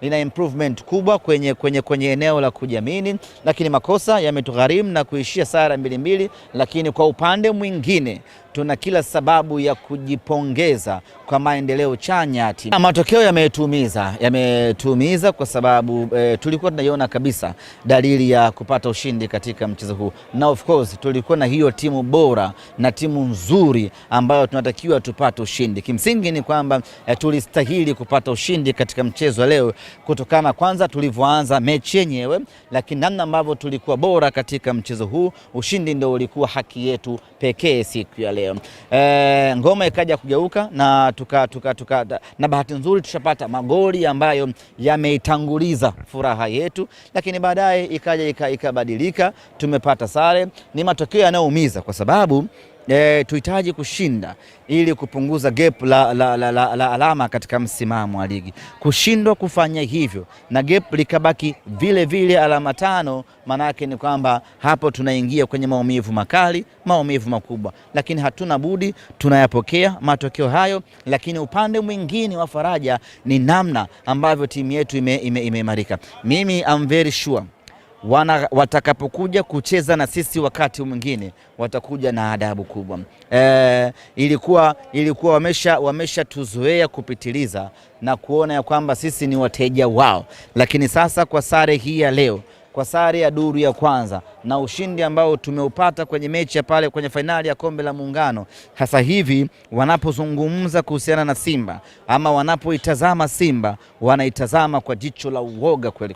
lina improvement kubwa kwenye eneo la kujiamini, lakini makosa yametugharimu na kuishia sare 2-2, lakini kwa upande mwingine tuna kila sababu ya kujipongeza kwa maendeleo chanya. Matokeo yametuumiza kwa sababu tulikuwa tunaiona kabisa dalili ya kupata ushindi katika mchezo huu, na of course tulikuwa na hiyo timu bora na timu nzuri ambayo tunatakiwa tupate ushindi. Kimsingi ni kwamba tulistahili kupata ushindi katika mchezo leo kutokana kwanza tulivyoanza mechi yenyewe, lakini namna ambavyo tulikuwa bora katika mchezo huu. Ushindi ndio ulikuwa haki yetu pekee siku ya leo. Ngoma ikaja kugeuka na na bahati nzuri tushapata magoli ambayo yameitanguliza furaha yetu, lakini baadaye ikaja ikabadilika, tumepata sare. Ni matokeo yanayoumiza kwa sababu tuhitaji kushinda ili kupunguza gap la alama katika msimamo wa ligi. Kushindwa kufanya hivyo na gap likabaki vile vile alama 5, manake ni kwamba hapo tunaingia kwenye maumivu makali, maumivu makubwa, lakini hatuna budi, tunayapokea matokeo hayo. Lakini upande mwingine wa faraja ni namna ambavyo timu yetu imeimarika. Mimi am very sure watakapokuja kucheza na sisi wakati mwingine watakuja na adabu kubwa. Ilikuwa wamesha tuzoea kupitiliza na kuona ya kwamba sisi ni wateja wao, lakini sasa kwa sare hii ya leo, kwa sare ya duru ya kwanza na ushindi ambao tumeupata kwenye mechi ya pale kwenye fainali ya Kombe la Muungano, hasa hivi wanapozungumza kuhusiana na Simba ama wanapoitazama Simba wanaitazama kwa jicho la uoga kweli.